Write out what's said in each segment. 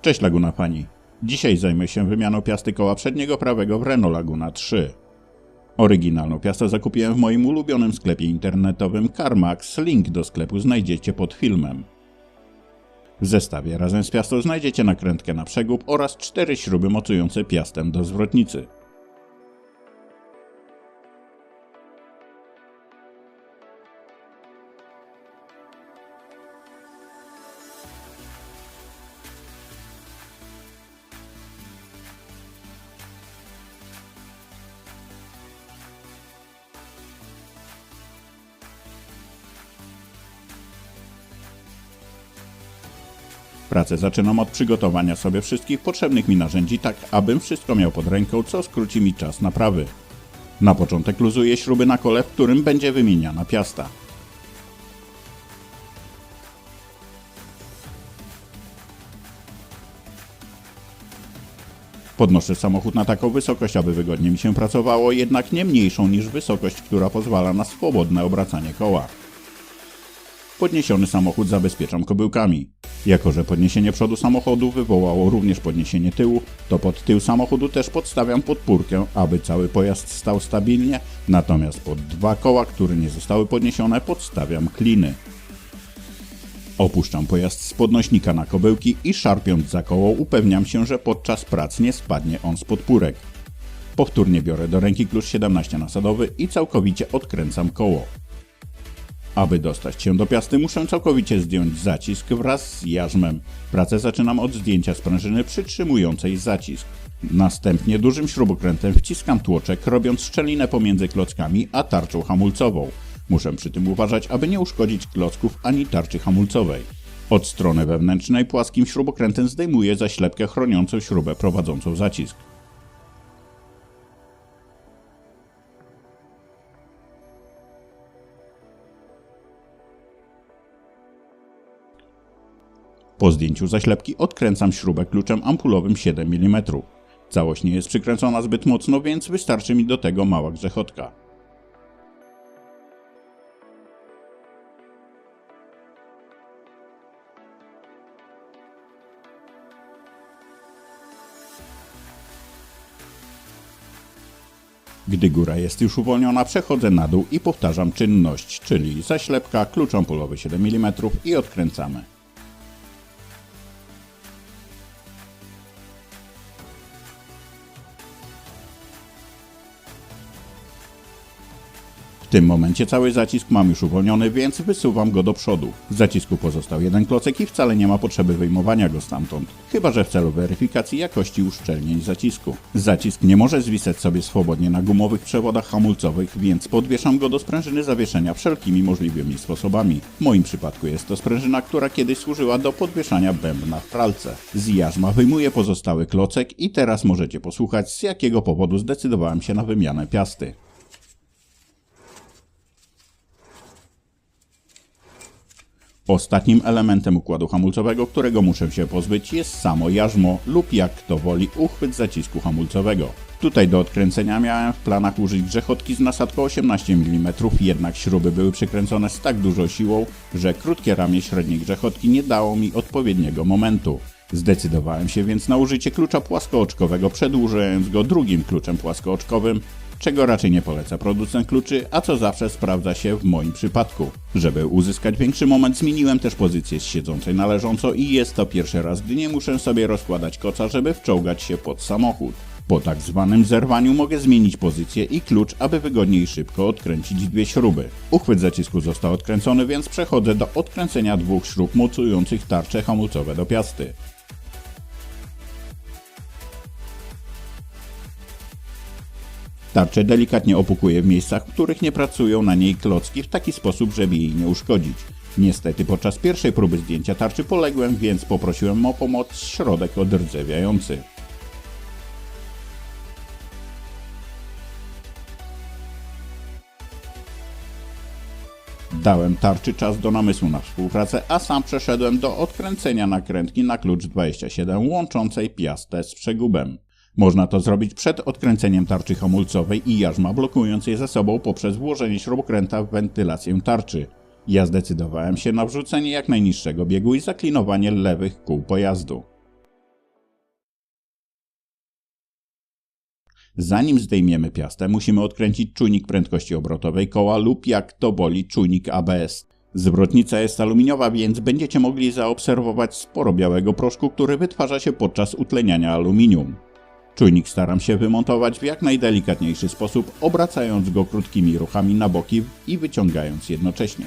Cześć Laguna Pani. Dzisiaj zajmę się wymianą piasty koła przedniego prawego w Renault Laguna 3. Oryginalną piastę zakupiłem w moim ulubionym sklepie internetowym CarMax. Link do sklepu znajdziecie pod filmem. W zestawie razem z piastą znajdziecie nakrętkę na przegub oraz 4 śruby mocujące piastę do zwrotnicy. Pracę zaczynam od przygotowania sobie wszystkich potrzebnych mi narzędzi, tak abym wszystko miał pod ręką, co skróci mi czas naprawy. Na początek luzuję śruby na kole, w którym będzie wymieniana piasta. Podnoszę samochód na taką wysokość, aby wygodnie mi się pracowało, jednak nie mniejszą niż wysokość, która pozwala na swobodne obracanie koła. Podniesiony samochód zabezpieczam kobyłkami. Jako że podniesienie przodu samochodu wywołało również podniesienie tyłu, to pod tył samochodu też podstawiam podpórkę, aby cały pojazd stał stabilnie, natomiast pod dwa koła, które nie zostały podniesione, podstawiam kliny. Opuszczam pojazd z podnośnika na kobyłki i szarpiąc za koło upewniam się, że podczas prac nie spadnie on z podpórek. Powtórnie biorę do ręki klucz 17 nasadowy i całkowicie odkręcam koło. Aby dostać się do piasty, muszę całkowicie zdjąć zacisk wraz z jarzmem. Pracę zaczynam od zdjęcia sprężyny przytrzymującej zacisk. Następnie dużym śrubokrętem wciskam tłoczek, robiąc szczelinę pomiędzy klockami a tarczą hamulcową. Muszę przy tym uważać, aby nie uszkodzić klocków ani tarczy hamulcowej. Od strony wewnętrznej płaskim śrubokrętem zdejmuję zaślepkę chroniącą śrubę prowadzącą zacisk. Po zdjęciu zaślepki odkręcam śrubę kluczem ampulowym 7 mm. Całość nie jest przykręcona zbyt mocno, więc wystarczy mi do tego mała grzechotka. Gdy góra jest już uwolniona, przechodzę na dół i powtarzam czynność, czyli zaślepka, klucz ampulowy 7 mm i odkręcamy. W tym momencie cały zacisk mam już uwolniony, więc wysuwam go do przodu. W zacisku pozostał jeden klocek i wcale nie ma potrzeby wyjmowania go stamtąd, chyba że w celu weryfikacji jakości uszczelnień zacisku. Zacisk nie może zwisać sobie swobodnie na gumowych przewodach hamulcowych, więc podwieszam go do sprężyny zawieszenia wszelkimi możliwymi sposobami. W moim przypadku jest to sprężyna, która kiedyś służyła do podwieszania bębna w pralce. Z jarzma wyjmuję pozostały klocek i teraz możecie posłuchać, z jakiego powodu zdecydowałem się na wymianę piasty. Ostatnim elementem układu hamulcowego, którego muszę się pozbyć, jest samo jarzmo lub, jak kto woli, uchwyt zacisku hamulcowego. Tutaj do odkręcenia miałem w planach użyć grzechotki z nasadką 18 mm, jednak śruby były przykręcone z tak dużą siłą, że krótkie ramię średniej grzechotki nie dało mi odpowiedniego momentu. Zdecydowałem się więc na użycie klucza płaskooczkowego, przedłużając go drugim kluczem płaskooczkowym, czego raczej nie poleca producent kluczy, a co zawsze sprawdza się w moim przypadku. Żeby uzyskać większy moment, zmieniłem też pozycję z siedzącej na leżąco i jest to pierwszy raz, gdy nie muszę sobie rozkładać koca, żeby wczołgać się pod samochód. Po tak zwanym zerwaniu mogę zmienić pozycję i klucz, aby wygodniej i szybko odkręcić dwie śruby. Uchwyt zacisku został odkręcony, więc przechodzę do odkręcenia dwóch śrub mocujących tarcze hamulcowe do piasty. Tarczę delikatnie opukuję w miejscach, w których nie pracują na niej klocki, w taki sposób, żeby jej nie uszkodzić. Niestety podczas pierwszej próby zdjęcia tarczy poległem, więc poprosiłem o pomoc środek odrdzewiający. Dałem tarczy czas do namysłu na współpracę, a sam przeszedłem do odkręcenia nakrętki na klucz 27 łączącej piastę z przegubem. Można to zrobić przed odkręceniem tarczy hamulcowej i jarzma, blokując je ze sobą poprzez włożenie śrubokręta w wentylację tarczy. Ja zdecydowałem się na wrzucenie jak najniższego biegu i zaklinowanie lewych kół pojazdu. Zanim zdejmiemy piastę, musimy odkręcić czujnik prędkości obrotowej koła lub, jak to woli, czujnik ABS. Zwrotnica jest aluminiowa, więc będziecie mogli zaobserwować sporo białego proszku, który wytwarza się podczas utleniania aluminium. Czujnik staram się wymontować w jak najdelikatniejszy sposób, obracając go krótkimi ruchami na boki i wyciągając jednocześnie.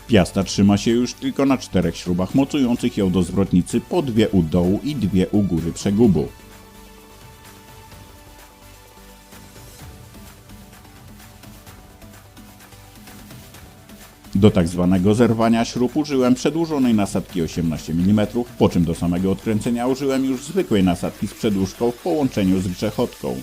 Piasta trzyma się już tylko na 4 śrubach mocujących ją do zwrotnicy, po 2 u dołu i 2 u góry przegubu. Do tak zwanego zerwania śrub użyłem przedłużonej nasadki 18 mm, po czym do samego odkręcenia użyłem już zwykłej nasadki z przedłużką w połączeniu z grzechotką.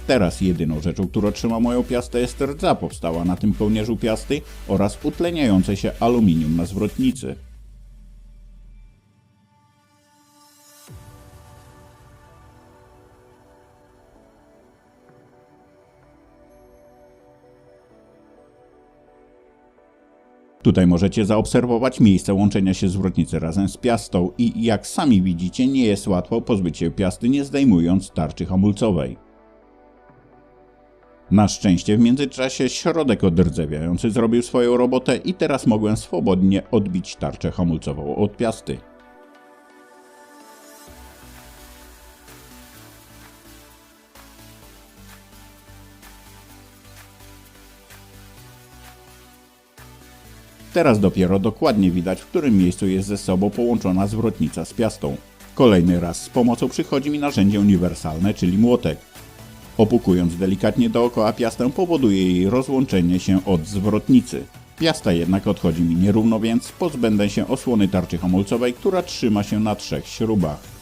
Teraz jedyną rzeczą, która trzyma moją piastę, jest rdza powstała na tym kołnierzu piasty oraz utleniające się aluminium na zwrotnicy. Tutaj możecie zaobserwować miejsce łączenia się zwrotnicy razem z piastą i jak sami widzicie, nie jest łatwo pozbyć się piasty, nie zdejmując tarczy hamulcowej. Na szczęście w międzyczasie środek odrdzewiający zrobił swoją robotę i teraz mogłem swobodnie odbić tarczę hamulcową od piasty. Teraz dopiero dokładnie widać, w którym miejscu jest ze sobą połączona zwrotnica z piastą. Kolejny raz z pomocą przychodzi mi narzędzie uniwersalne, czyli młotek. Opukując delikatnie dookoła piastę, powoduje jej rozłączenie się od zwrotnicy. Piasta jednak odchodzi mi nierówno, więc pozbędę się osłony tarczy hamulcowej, która trzyma się na 3 śrubach.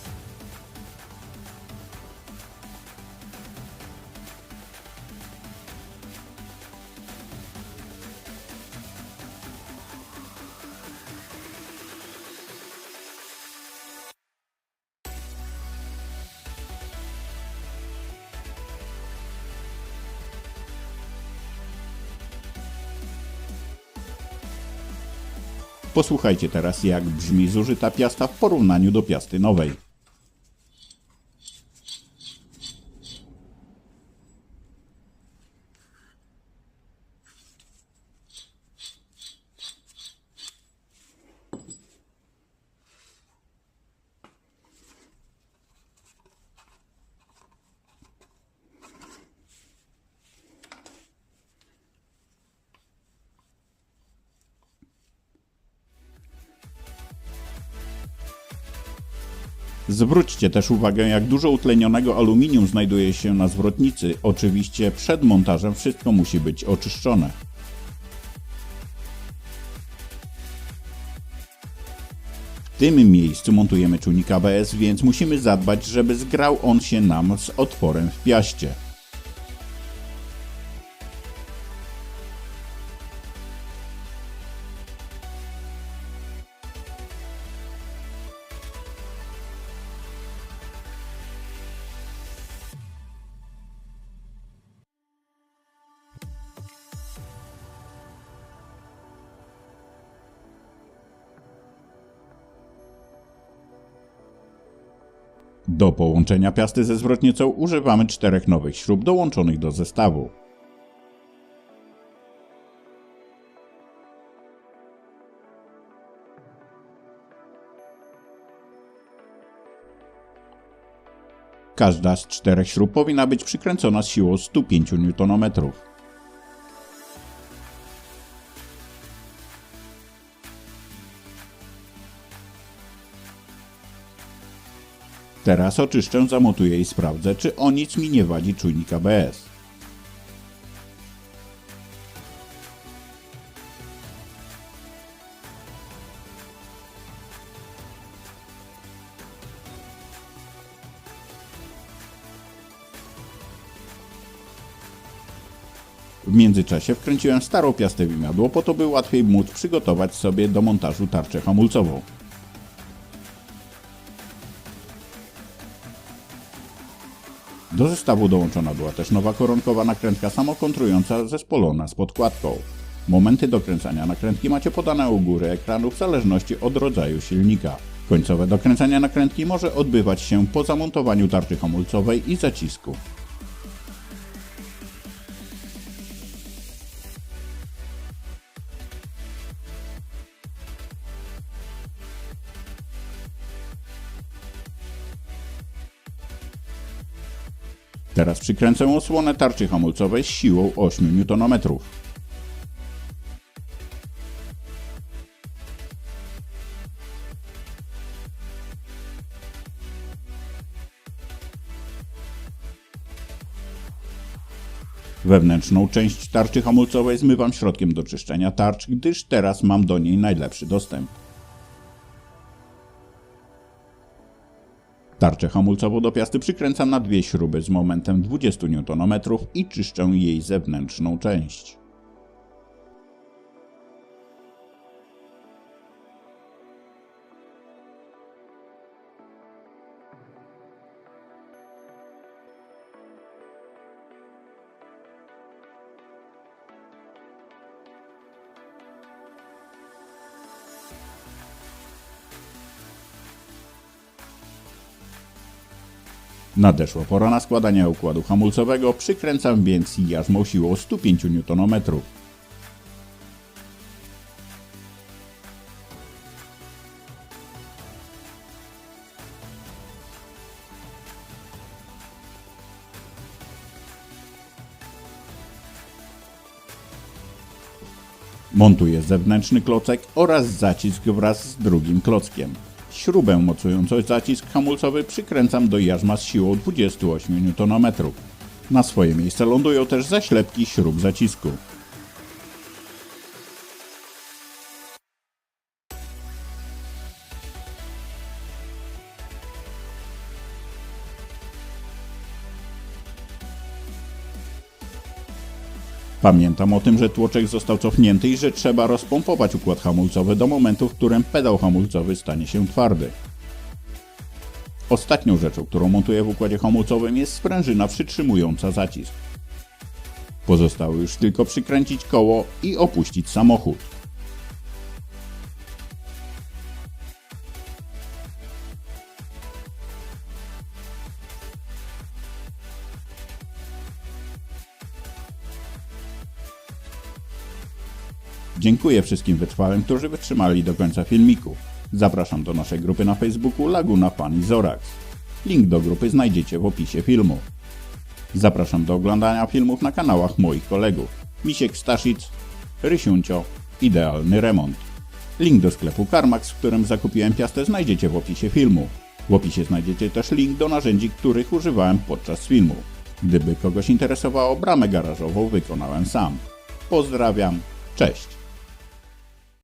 Posłuchajcie teraz, jak brzmi zużyta piasta w porównaniu do piasty nowej. Zwróćcie też uwagę, jak dużo utlenionego aluminium znajduje się na zwrotnicy. Oczywiście przed montażem wszystko musi być oczyszczone. W tym miejscu montujemy czujnik ABS, więc musimy zadbać, żeby zgrał on się nam z otworem w piaście. Do połączenia piasty ze zwrotnicą używamy 4 nowych śrub dołączonych do zestawu. Każda z 4 śrub powinna być przykręcona z siłą 105 Nm. Teraz oczyszczę, zamontuję i sprawdzę, czy o nic mi nie wadzi czujnik ABS. W międzyczasie wkręciłem starą piastę w imidło, po to by łatwiej móc przygotować sobie do montażu tarczę hamulcową. Do zestawu dołączona była też nowa koronkowa nakrętka samokontrująca zespolona z podkładką. Momenty dokręcania nakrętki macie podane u góry ekranu w zależności od rodzaju silnika. Końcowe dokręcanie nakrętki może odbywać się po zamontowaniu tarczy hamulcowej i zacisku. Teraz przykręcę osłonę tarczy hamulcowej z siłą 8 Nm. Wewnętrzną część tarczy hamulcowej zmywam środkiem do czyszczenia tarcz, gdyż teraz mam do niej najlepszy dostęp. Tarczę hamulcową do piasty przykręcam na dwie śruby z momentem 20 Nm i czyszczę jej zewnętrzną część. Nadeszła pora na składanie układu hamulcowego, przykręcam więc jarzmo siłą 105 Nm. Montuję zewnętrzny klocek oraz zacisk wraz z drugim klockiem. Śrubę mocującą zacisk hamulcowy przykręcam do jarzma z siłą 28 Nm. Na swoje miejsce lądują też zaślepki śrub zacisku. Pamiętam o tym, że tłoczek został cofnięty i że trzeba rozpompować układ hamulcowy do momentu, w którym pedał hamulcowy stanie się twardy. Ostatnią rzeczą, którą montuję w układzie hamulcowym, jest sprężyna przytrzymująca zacisk. Pozostało już tylko przykręcić koło i opuścić samochód. Dziękuję wszystkim wytrwałym, którzy wytrzymali do końca filmiku. Zapraszam do naszej grupy na Facebooku Laguna Fan i Zorax. Link do grupy znajdziecie w opisie filmu. Zapraszam do oglądania filmów na kanałach moich kolegów. Misiek Staszic, Rysiuncio, Idealny Remont. Link do sklepu Carmax, w którym zakupiłem piastę, znajdziecie w opisie filmu. W opisie znajdziecie też link do narzędzi, których używałem podczas filmu. Gdyby kogoś interesowało, bramę garażową wykonałem sam. Pozdrawiam, cześć!